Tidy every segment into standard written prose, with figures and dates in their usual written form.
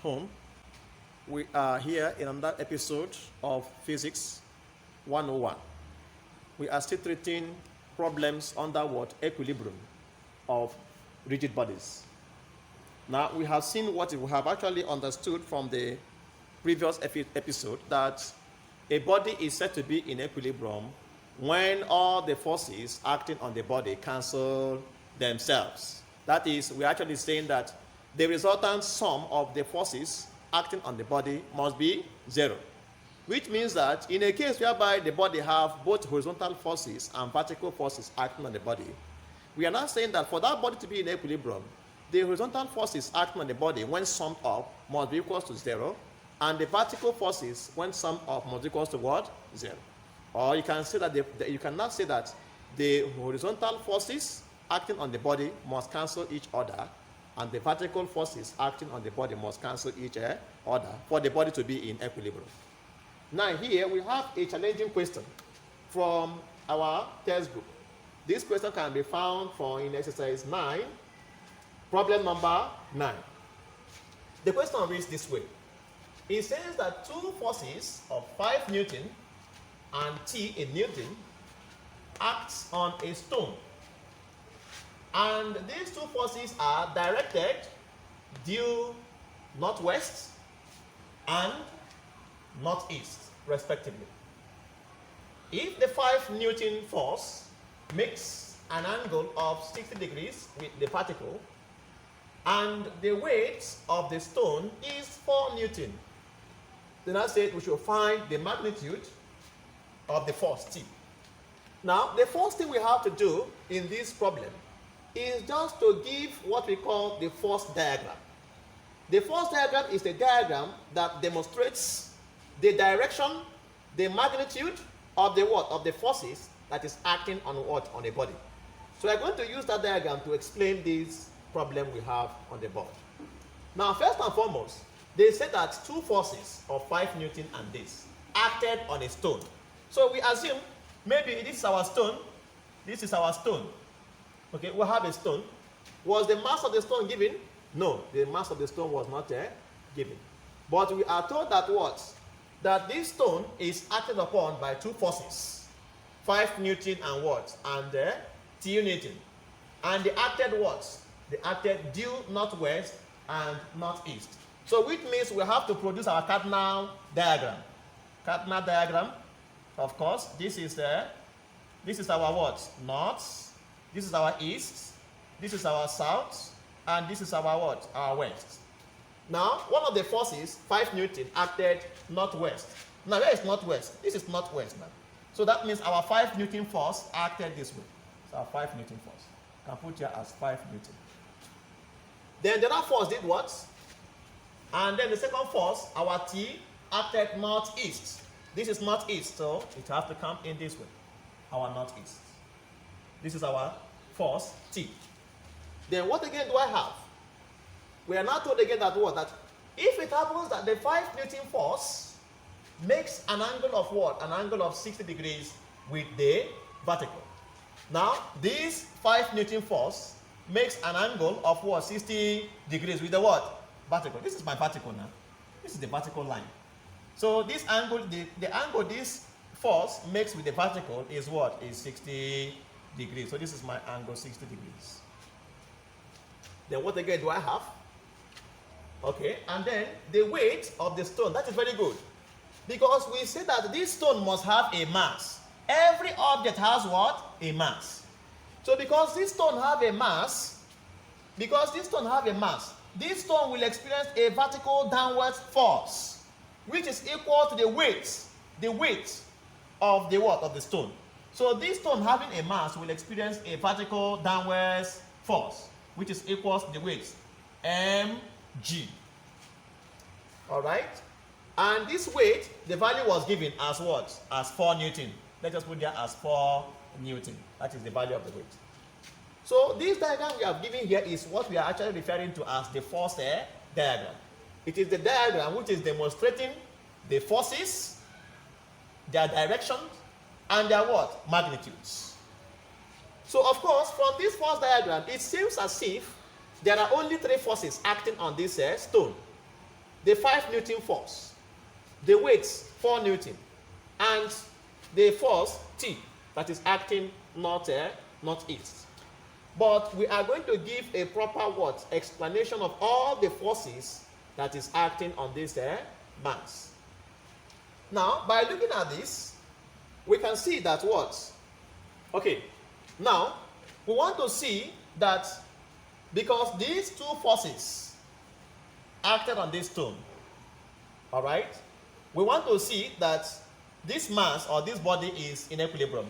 home. We are here in another episode of Physics 101. We are still treating problems under what? Equilibrium of rigid bodies. Now, we have seen what we have actually understood from the previous episode, that a body is said to be in equilibrium when all the forces acting on the body cancel themselves. That is, we're actually saying that the resultant sum of the forces acting on the body must be 0, which means that in a case whereby the body have both horizontal forces and vertical forces acting on the body, we are not saying that for that body to be in equilibrium, the horizontal forces acting on the body when summed up must be equal to 0, and the vertical forces when summed up must be equal to what? 0. Or you can say that you cannot say that the horizontal forces acting on the body must cancel each other, and the vertical forces acting on the body must cancel each other for the body to be in equilibrium. Now here we have a challenging question from our textbook. This question can be found in exercise 9, problem number 9. The question reads this way. It says that two forces of 5 Newton and T in Newton acts on a stone. And these two forces are directed due northwest and northeast, respectively. If the 5 Newton force makes an angle of 60 degrees with the particle, and the weight of the stone is 4 Newton, then I said we should find the magnitude of the force T. Now, the first thing we have to do in this problem is just to give what we call the force diagram. The force diagram is a diagram that demonstrates the direction, the magnitude of the what? Of the forces that is acting on what? On a body. So we're going to use that diagram to explain this problem we have on the board. Now, first and foremost, they said that two forces of 5 Newton and this acted on a stone. So we assume maybe this is our stone, this is our stone. Okay, we have a stone. Was the mass of the stone given? No, the mass of the stone was not given. But we are told that what? That this stone is acted upon by two forces. 5 Newton and what? And T Newton. And they acted what? They acted due northwest and northeast. So which means we have to produce our cardinal diagram. Cardinal diagram, of course, this is our what? North. This is our east, this is our south, and this is our what? Our west. Now, one of the forces, 5 Newton, acted northwest. Now, where is northwest? This is northwest now. So that means our 5 Newton force acted this way. So our 5 Newton force. You can put here as 5 Newton. Then the other force did what? And then the second force, our T, acted northeast. This is northeast, so it has to come in this way. Our northeast. This is our force T. Then what again do I have? We are now told again that what? That if it happens that the 5 Newton force makes an angle of what? An angle of 60 degrees with the vertical. Now, this 5 Newton force makes an angle of what? 60 degrees with the what? Vertical. This is my vertical now. This is the vertical line. So this angle, the angle this force makes with the vertical is what? Is 60 degrees. So this is my angle 60 degrees. Then what again do I have? Okay, and then the weight of the stone. That is very good, because we say that this stone must have a mass. Every object has what? A mass. So because this stone have a mass, this stone will experience a vertical downward force, which is equal to the weight of the what? Of the stone. So this stone having a mass will experience a vertical downward force, which is equal to the weight, mg. All right? And this weight, the value was given as what? As 4 Newton. Let's just put there as 4 Newton. That is the value of the weight. So this diagram we have given here is what we are actually referring to as the force diagram. It is the diagram which is demonstrating the forces, their directions, and their what? Magnitudes. So of course, from this force diagram, it seems as if there are only 3 forces acting on this stone. the 5 Newton force, the weight 4 Newton, and the force T that is acting northeast. But we are going to give a proper what? Explanation of all the forces that is acting on this mass. Now, by looking at this, we can see that what? Okay, now we want to see that because these two forces acted on this stone, all right, we want to see that this mass or this body is in equilibrium.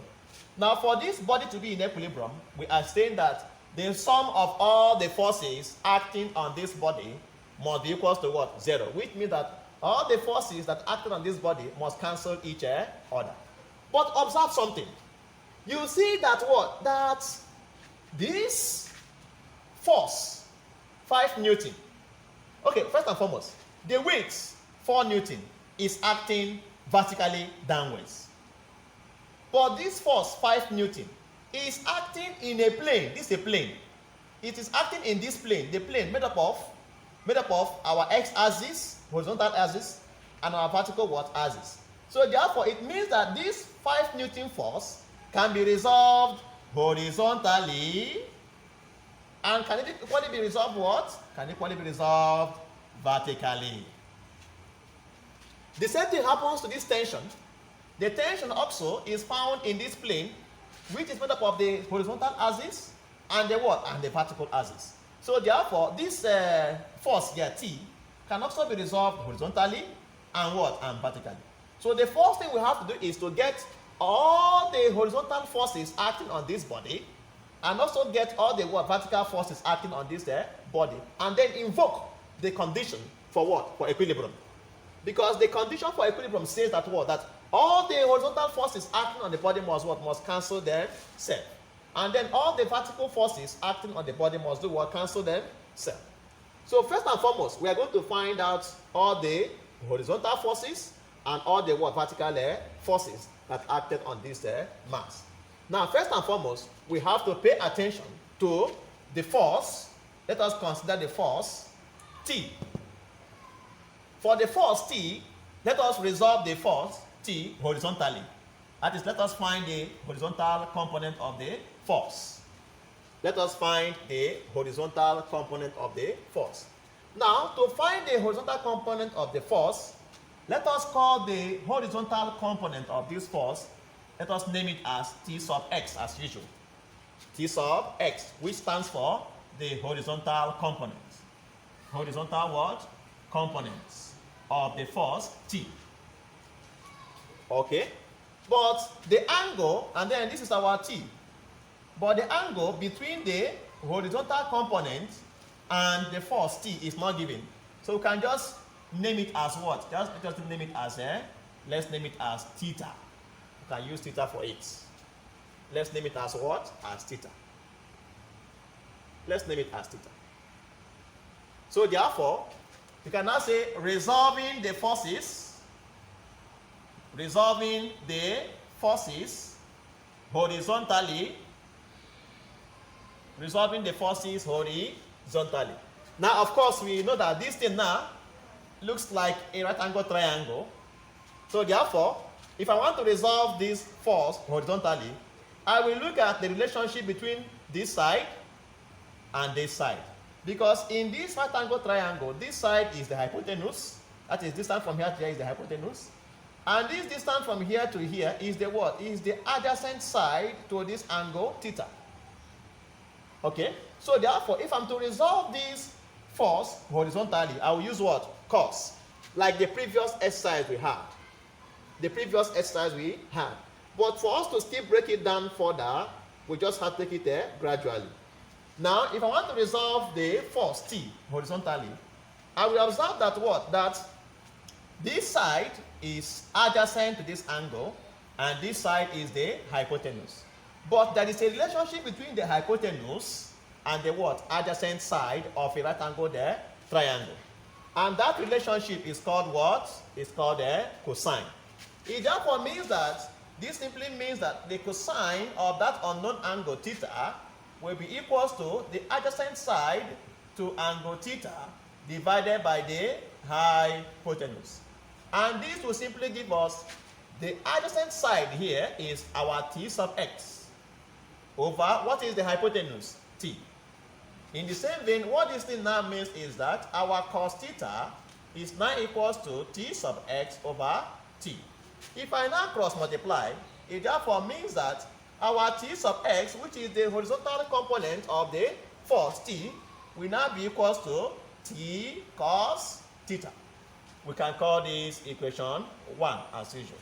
Now, for this body to be in equilibrium, we are saying that the sum of all the forces acting on this body must be equal to what? 0, which means that all the forces that acted on this body must cancel each other. But observe something. You see that what? That this force, 5 Newton. Okay, first and foremost, the weight, 4 Newton, is acting vertically downwards. But this force, 5 Newton, is acting in a plane. This is a plane. It is acting in this plane, the plane made up of our x-axis, horizontal axis, and our vertical what? Axis. So therefore, it means that this 5 Newton force can be resolved horizontally, and can it equally be resolved what? Can equally be resolved vertically. The same thing happens to this tension. The tension also is found in this plane, which is made up of the horizontal axis and the what? And the vertical axis. So therefore, this force here, T, can also be resolved horizontally and what? And vertically. So the first thing we have to do is to get all the horizontal forces acting on this body, and also get all the what? Vertical forces acting on this body, and then invoke the condition for what? For equilibrium. Because the condition for equilibrium says that what? That all the horizontal forces acting on the body must what? Must cancel themselves. And then all the vertical forces acting on the body must do what? Cancel themselves. So first and foremost, we are going to find out all the horizontal forces and all the what? Vertical forces that acted on this mass. Now, first and foremost, we have to pay attention to the force. Let us consider the force T. For the force T, let us resolve the force T horizontally. That is, let us find the horizontal component of the force. Let us find the horizontal component of the force. Now, to find the horizontal component of the force, let us call the horizontal component of this force, let us name it as T sub x as usual. T sub x, which stands for the horizontal component. Horizontal what? Components of the force T. Okay? But the angle, and then this is our T. But the angle between the horizontal component and the force T is not given. So we can just name it as what? Just name it as let's name it as theta. You can use theta for it. Let's name it as what? As theta. Let's name it as theta. So therefore, you can now say resolving the forces horizontally. Resolving the forces horizontally. Now, of course, we know that this thing now looks like a right angle triangle. So therefore, if I want to resolve this force horizontally, I will look at the relationship between this side and this side. Because in this right angle triangle, this side is the hypotenuse. That is, distance from here to here is the hypotenuse. And this distance from here to here is the what? Is the adjacent side to this angle theta. Okay? So therefore, if I'm to resolve this force horizontally, I will use what? Cos. Like the previous exercise we had. But for us to still break it down further, we just have to take it gradually. Now, if I want to resolve the force T horizontally, I will observe that what? That this side is adjacent to this angle, and this side is the hypotenuse. But there is a relationship between the hypotenuse and the what? Adjacent side of a right angle triangle. And that relationship is called what? It's called a cosine. It therefore means that, this simply means that the cosine of that unknown angle theta will be equals to the adjacent side to angle theta divided by the hypotenuse. And this will simply give us the adjacent side here is our t sub x over what is the hypotenuse? T. In the same vein, what this thing now means is that our cos theta is now equals to t sub x over t. If I now cross multiply, it therefore means that our t sub x, which is the horizontal component of the force t, will now be equals to t cos theta. We can call this equation 1 as usual.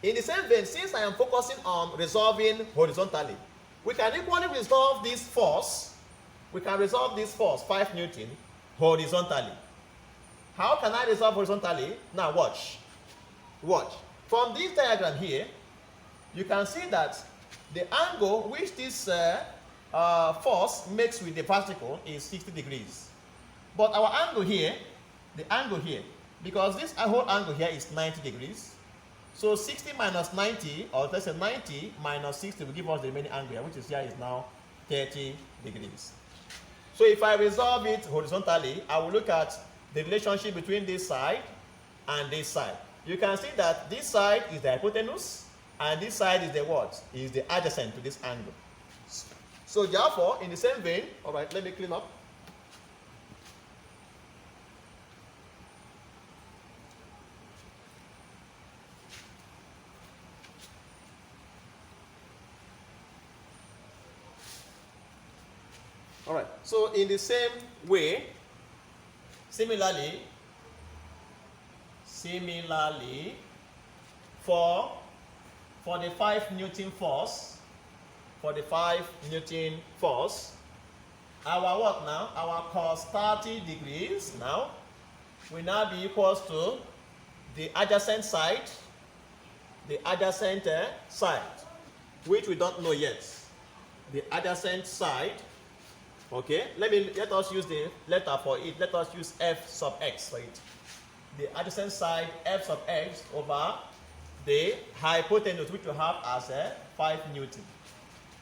In the same vein, since I am focusing on resolving horizontally, we can equally resolve this force. We can resolve this force, 5 Newton, horizontally. How can I resolve horizontally? Now watch. Watch. From this diagram here, you can see that the angle which this force makes with the particle is 60 degrees. But our angle here, the angle here, because this whole angle here is 90 degrees. So 60 minus 90, or let's say 90 minus 60 will give us the remaining angle here, which is here is now 30 degrees. So if I resolve it horizontally, I will look at the relationship between this side and this side. You can see that this side is the hypotenuse, and this side is the what? Is the adjacent to this angle. So therefore, in the same vein, all right, let me clean up. All right, so in the same way, similarly, for the 5 Newton force, our what now? Our cos 30 degrees now will now be equals to the adjacent side, which we don't know yet. The adjacent side. Okay, let us use the letter for it. Let us use f sub x for it. The adjacent side f sub x over the hypotenuse, which we have as 5 Newton.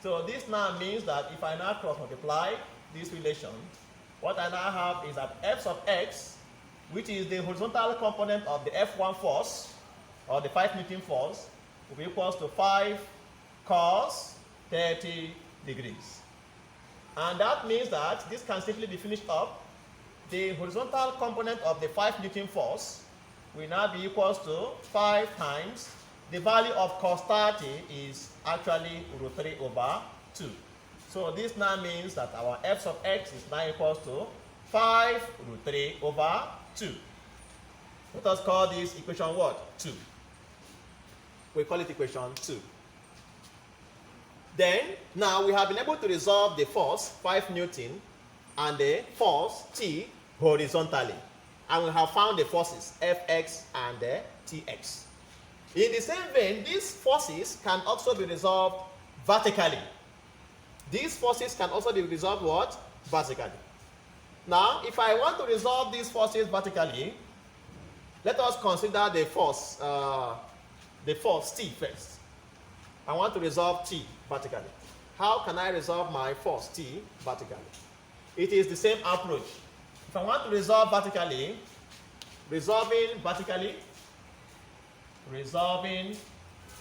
So this now means that if I now cross multiply this relation, what I now have is that f sub x, which is the horizontal component of the F1 force, or the 5 Newton force, will be equals to 5 cos 30 degrees. And that means that this can simply be finished up. The horizontal component of the 5 Newton force will now be equals to 5 times the value of cos 30 is actually root 3 over 2. So this now means that our f sub x is now equals to 5 root 3 over 2. Let us call this equation what? 2. We call it equation 2. Then, now we have been able to resolve the force, 5 Newton, and the force, T, horizontally. And we have found the forces, Fx and Tx. In the same vein, these forces can also be resolved vertically. These forces can also be resolved what? Vertically. Now, if I want to resolve these forces vertically, let us consider the force T first. I want to resolve T vertically. How can I resolve my force T vertically? It is the same approach. If I want to resolve vertically, resolving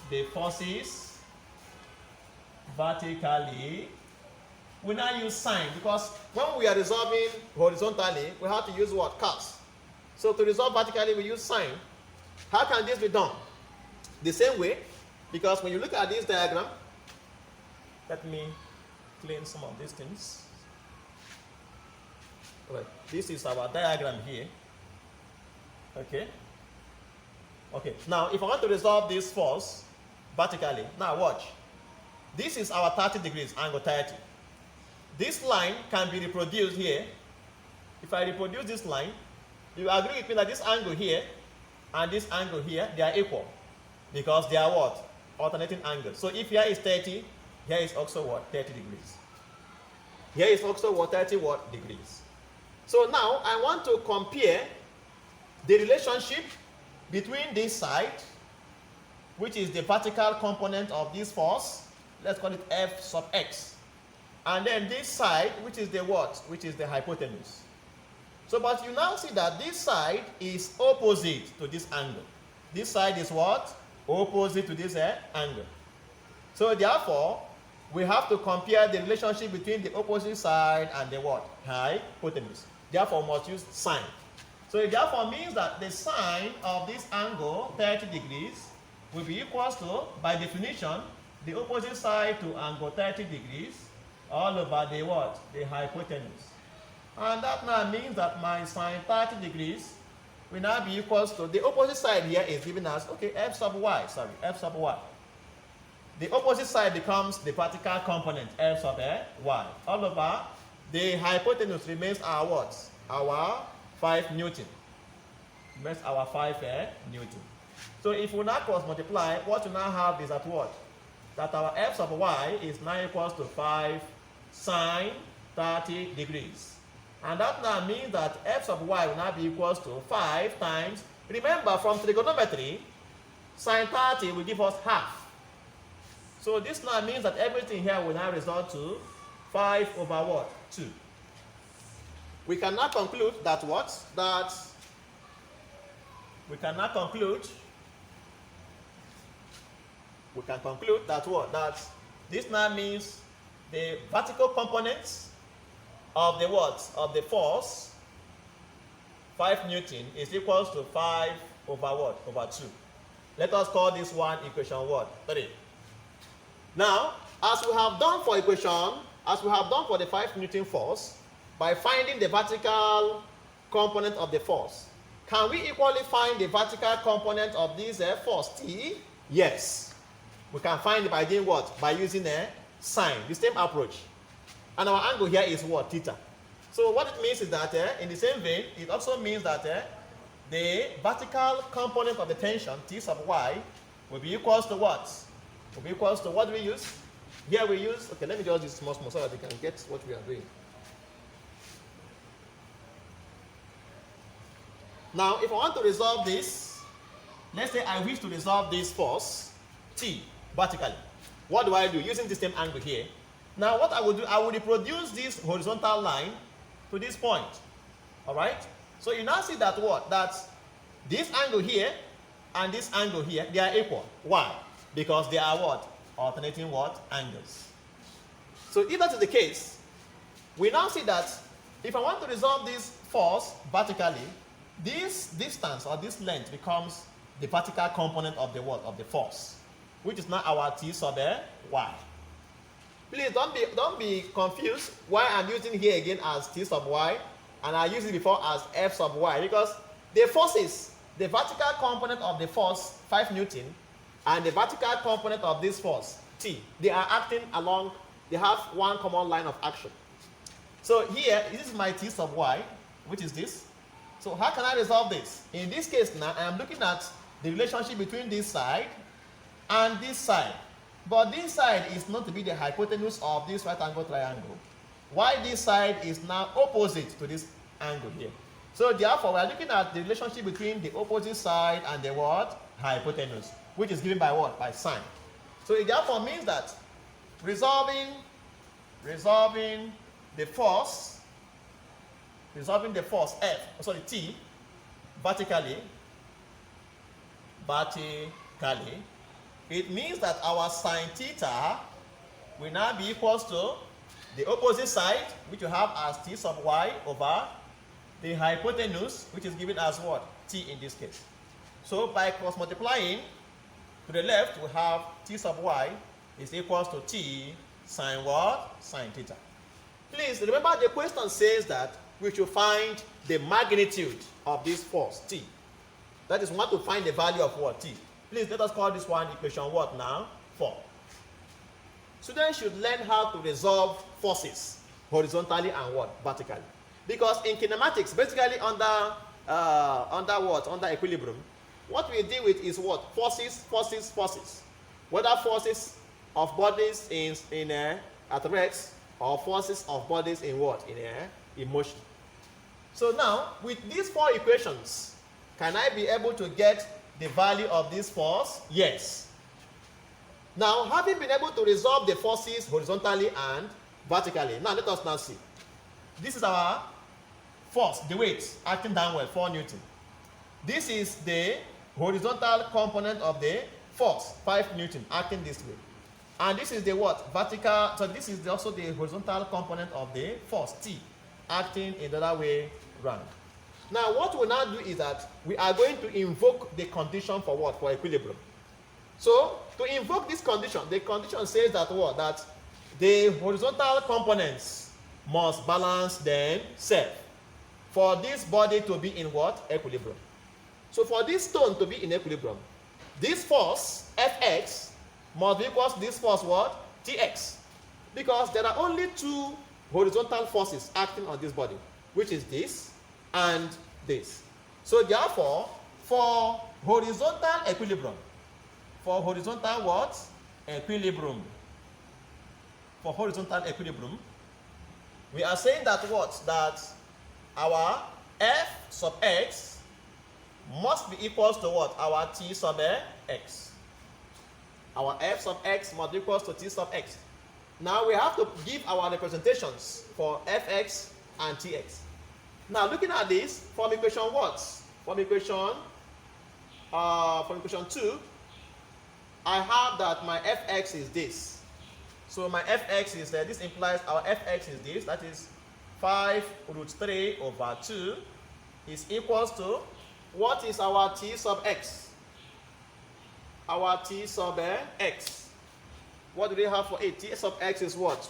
the forces vertically, we now use sine, because when we are resolving horizontally, we have to use what? Cos. So to resolve vertically, we use sine. How can this be done? The same way, because when you look at this diagram, let me clean some of these things. All right, this is our diagram here. Okay. Okay, now if I want to resolve this force vertically, now watch. This is our 30 degrees, angle 30. This line can be reproduced here. If I reproduce this line, you agree with me that this angle here and this angle here, they are equal. Because they are what? Alternating angles. So if here is 30, here is also what? 30 degrees. Here is also what? 30 what? Degrees. So now I want to compare the relationship between this side, which is the vertical component of this force, let's call it F sub x, and then this side, which is the what? Which is the hypotenuse. So, but you now see that this side is opposite to this angle. This side is what? Opposite to this angle. So, therefore, we have to compare the relationship between the opposite side and the what? Hypotenuse. Therefore, we must use sine. So, it therefore means that the sine of this angle, 30 degrees, will be equal to, by definition, the opposite side to angle 30 degrees all over the what? The hypotenuse. And that now means that my sine 30 degrees will now be equal to, the opposite side here is given as, okay, f sub y, f sub y. The opposite side becomes the vertical component, f sub y. All over, the hypotenuse remains our what? Our 5 Newton. Remains our 5 Newton. So if we now cross multiply, what we now have is that what? That our f sub y is now equals to 5 sine 30 degrees. And that now means that f sub y will now be equals to 5 times, remember from trigonometry, sine 30 will give us half. So this now means that everything here will now result to 5 over what? 2. We can now conclude that what? That we can now conclude that what? That this now means the vertical components of the what? Of the force 5 Newton is equals to 5 over what? Over 2. Let us call this one equation what? 3. Now, as we have done for the 5 Newton force, by finding the vertical component of the force, can we equally find the vertical component of this force T? Yes. We can find it by doing what? By using a sine, the same approach. And our angle here is what? Theta. So what it means is that in the same vein, it also means that the vertical component of the tension, T sub y, will be equals to what? Will be equals to what do we use? Here we use, okay, let me just use small so that we can get what we are doing. Now, if I want to resolve this, let's say I wish to resolve this force, T, vertically. What do I do? Using the same angle here. Now, what I will do, I will reproduce this horizontal line to this point. All right? So you now see that what? That this angle here and this angle here, they are equal. Why? Because they are what? Alternating what? Angles. So if that is the case, we now see that if I want to resolve this force vertically, this distance or this length becomes the vertical component of the what? Of the force, which is now our T sub y. Please don't be confused why I'm using here again as T sub y and I used it before as F sub y, because the forces, the vertical component of the force 5 Newton and the vertical component of this force T, they are acting along, they have one common line of action. So here, this is my T sub y, which is this. So how can I resolve this? In this case now, I am looking at the relationship between this side and this side. But this side is not to be the hypotenuse of this right angle triangle. Why this side is now opposite to this angle here. So therefore, we are looking at the relationship between the opposite side and the what? Hypotenuse, which is given by what? By sine. So it therefore means that resolving the force T vertically, it means that our sine theta will now be equals to the opposite side, which you have as T sub y, over the hypotenuse, which is given as what? T in this case. So by cross multiplying, to the left we have T sub y is equals to T sine what? Sine theta. Please remember the question says that we should find the magnitude of this force T. That is, we want to find the value of what? T. Please let us call this one equation what now? 4. Students should learn how to resolve forces horizontally and what? Vertically. Because in kinematics, basically under what? Under equilibrium, what we deal with is what? Forces. Whether forces of bodies at rest or forces of bodies in what? In motion. So now, with these 4 equations, can I be able to get the value of this force? Yes. Now, having been able to resolve the forces horizontally and vertically, now let us now see. This is our force, the weight acting downward, 4 Newton. This is the horizontal component of the force, 5 Newton, acting this way. And this is the what? Vertical, so this is also the horizontal component of the force, T, acting in the other way round. Now, what we'll now do is that we are going to invoke the condition for what? For equilibrium. So, to invoke this condition, the condition says that what? That the horizontal components must balance themselves for this body to be in what? Equilibrium. So, for this stone to be in equilibrium, this force, Fx, must be equal to this force what? Tx. Because there are only 2 horizontal forces acting on this body, which is this and this. So therefore, for horizontal equilibrium, for horizontal what? Equilibrium. For horizontal equilibrium, we are saying that what? That our F sub x must be equal to what? Our T sub x. Our F sub x must be equal to T sub x. Now we have to give our representations for Fx and Tx. Now looking at this, from equation what? From equation 2, I have that my Fx is this. So my Fx is this implies our Fx is this, that is 5 root 3 over 2 is equals to, what is our T sub x? Our T sub x. What do they have for it? T sub x is what?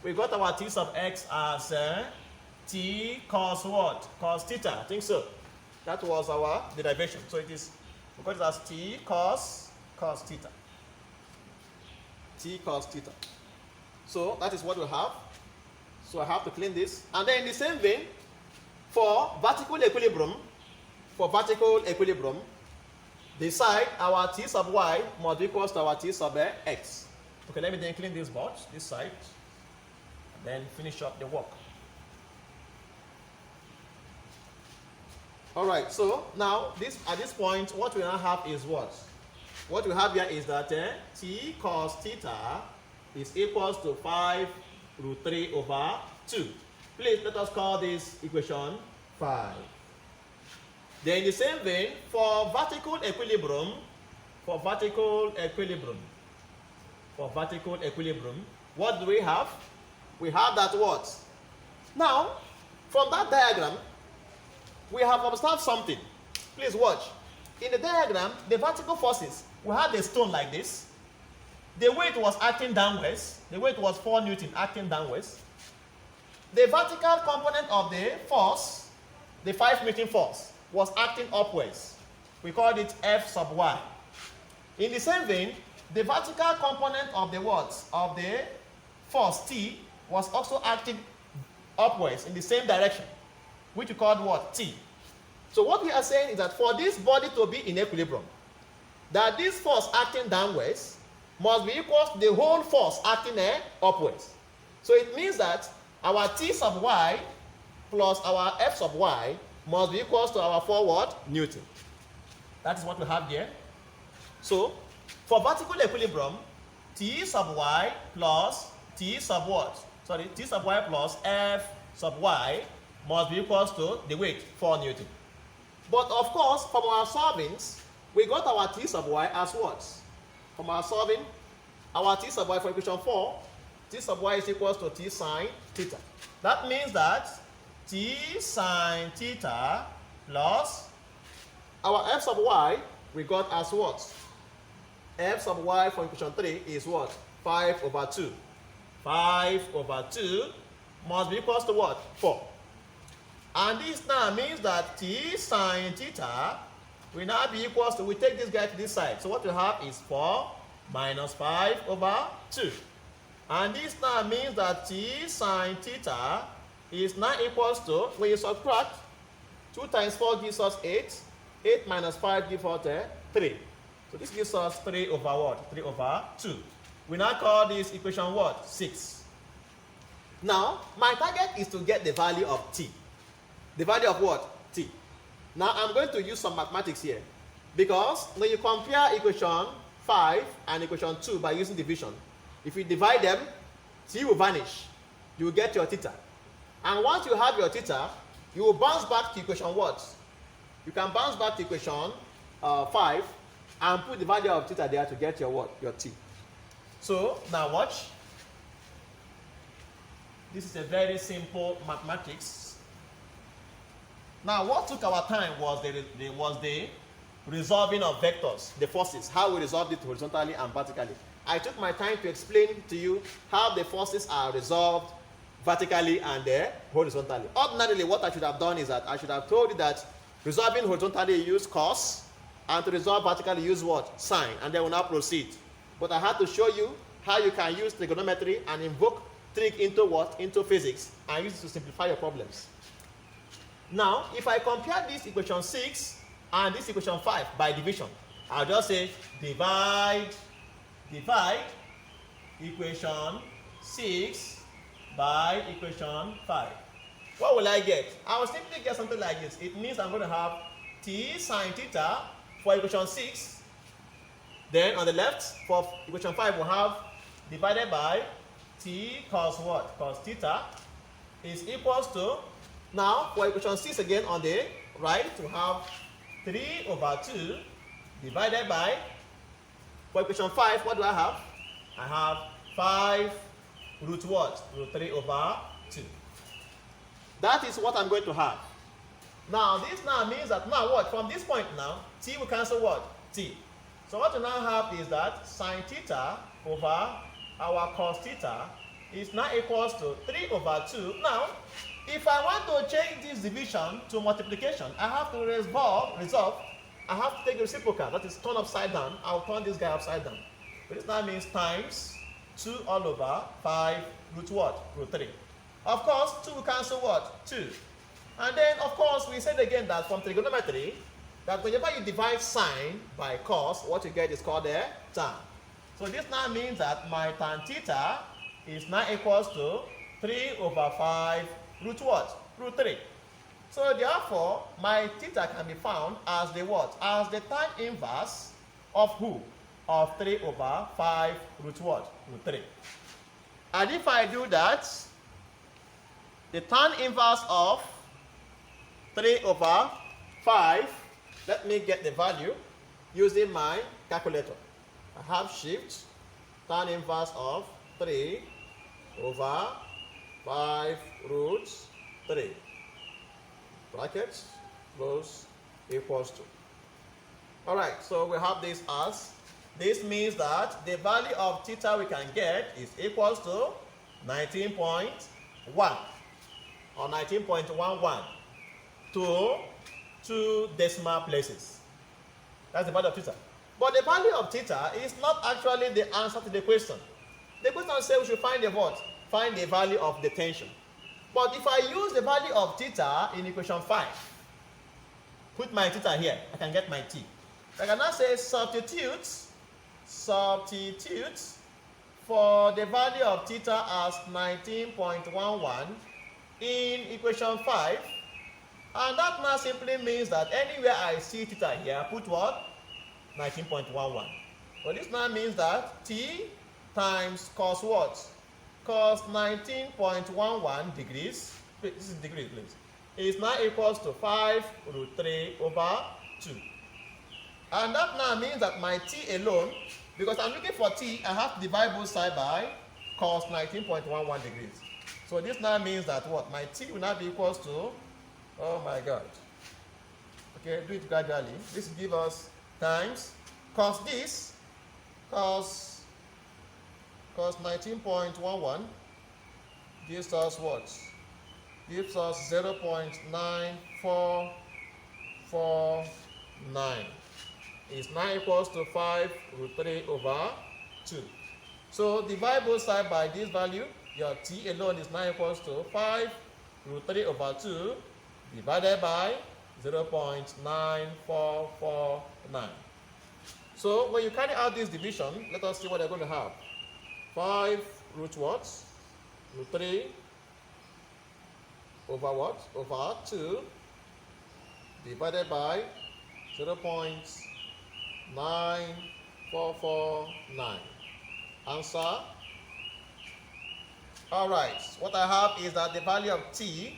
We got our T sub x as T cos what? Cos theta. I think so. That was our derivation. So it is, we got it as T cos theta. T cos theta. So that is what we have. So I have to clean this. And then in the same vein, for vertical equilibrium, the side, our T sub y must be equal to our T sub x. Okay, let me then clean this box, this side, and then finish up the work. Alright, so now at this point, what we now have is what? What we have here is that T cos theta is equal to 5 root 3 over 2. Please let us call this equation 5. Then in the same vein, for vertical equilibrium, what do we have? We have that what? Now, from that diagram, we have observed something. Please watch. In the diagram, the vertical forces, we had a stone like this. The weight was acting downwards. The weight was 4 Newton acting downwards. The vertical component of the force, the 5 Newton force, was acting upwards. We called it F sub y. In the same vein, the vertical component of the what? Of the force T was also acting upwards in the same direction, which we called what? T. So what we are saying is that for this body to be in equilibrium, that this force acting downwards must be equal to the whole force acting upwards. So it means that our T sub y plus our F sub y must be equal to our 4 what? Newton. That is what we have here. So, for vertical equilibrium, T sub y plus T sub what? Sorry, T sub y plus F sub y must be equal to the weight, 4 Newton. But of course, from our solvings, we got our T sub y as what? From our solving, our T sub y for equation 4, T sub y is equal to T sine theta. That means that T sine theta plus our F sub y we got as what? F sub y for equation 3 is what? 5 over 2. 5 over 2 must be equal to what? 4. And this now means that T sine theta will now be equal to, we take this guy to this side. So what we have is 4 minus 5 over 2. And this now means that T sine theta is now equals to, when you subtract, 2 times 4 gives us 8. 8 minus 5 gives us 3. So this gives us 3 over what? 3 over 2. We now call this equation what? 6. Now, my target is to get the value of T. The value of what? T. Now, I'm going to use some mathematics here. Because when you compare equation 5 and equation 2 by using division, if you divide them, T will vanish. You will get your theta. And once you have your theta, You will bounce back to equation what? You can bounce back to equation 5 and put the value of theta there to get your what? Your t. So now watch. This is a very simple mathematics. Now what took our time was the resolving of vectors, the forces, how we resolved it horizontally and vertically. I took my time to explain to you how the forces are resolved vertically and horizontally. Ordinarily, what I should have done is that I should have told you that resolving horizontally you use cos, and to resolve vertically you use what? Sine, and then we'll now proceed. But I had to show you how you can use trigonometry and invoke trig into what? Into physics, and use it to simplify your problems. Now, if I compare this equation 6 and this equation 5 by division, I'll just say divide equation 6 by equation 5. What will I get? I will simply get something like this. It means I'm going to have t sine theta for equation 6. Then on the left, for equation 5, we'll have divided by t cos what? Cos theta is equals to, now for equation 6 again on the right, we have 3/2 divided by, for equation 5, what do I have? I have 5 root what? Root 3/2. That is what I'm going to have. Now, this now means that now what? From this point now, t will cancel what? T. So what we now have is that sine theta over our cos theta is now equals to 3/2. Now, if I want to change this division to multiplication, I have to resolve. I have to take the reciprocal, that is turn upside down. I'll turn this guy upside down. But this now means times 2/5 root what? Root 3. Of course, 2 will cancel what? 2. And then, of course, we said again that from trigonometry, that whenever you divide sine by cos, what you get is called a tan. So this now means that my tan theta is now equals to 3/5 root what? Root 3. So therefore, my theta can be found as the what? As the tan inverse of who? Of 3/5 root what? Root 3. And if I do that, the tan inverse of 3/5, let me get the value using my calculator. I have shift tan inverse of 3/5 root 3. Brackets close equals to. Alright, so we have this as, this means that the value of theta we can get is equals to 19.1 or 19.11 to 2 decimal places. That's the value of theta. But the value of theta is not actually the answer to the question. The question says we should find the what? Find the value of the tension. But if I use the value of theta in equation 5, put my theta here, I can get my t. I can now say substitute for the value of theta as 19.11 in equation 5. And that now simply means that anywhere I see theta here, put what? 19.11. But this now means that t times cos what? Cos 19.11 degrees, this is degrees please, is now equals to 5 root 3/2. And that now means that my t alone, because I'm looking for t, I have to divide both sides by cos 19.11 degrees. So this now means that what? My t will now be equals to, oh my God. Okay, do it gradually. This will give us times cos this, cos 19.11 gives us what? Gives us 0.9449. Is now equals to 5 root 3/2. So divide both sides by this value. Your t alone is now equals to 5 root 3/2 divided by 0.9449. So when you carry out this division, let us see what they're going to have. 5 root what? Root 3 over what? Over 2 divided by 0.9449. Answer. Alright, what I have is that the value of t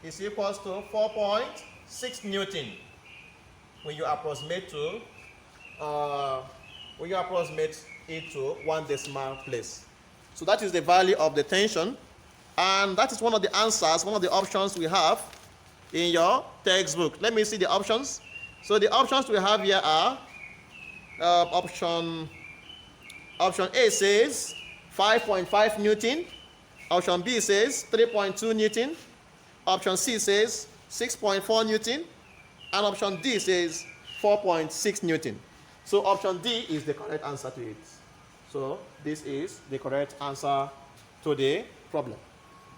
is equals to 4.6 Newton when you approximate it to 1 decimal place. So that is the value of the tension, and that is one of the answers, one of the options we have in your textbook. Let me see the options. So the options we have here are option A says 5.5 Newton, option B says 3.2 Newton, option C says 6.4 Newton, and option D says 4.6 Newton. So option D is the correct answer to it. So this is the correct answer to the problem.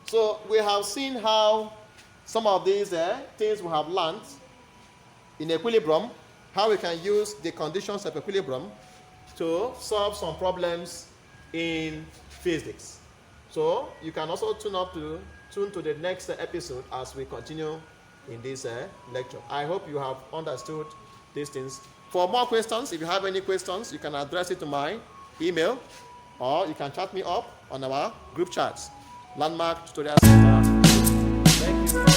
So we have seen how some of these things we have learned in equilibrium, how we can use the conditions of equilibrium to solve some problems in physics. So you can also tune to the next episode as we continue in this lecture. I hope you have understood these things. For more questions, if you have any questions, you can address it to my email, or you can chat me up on our group chats. Landmark Tutorial Center. Thank you.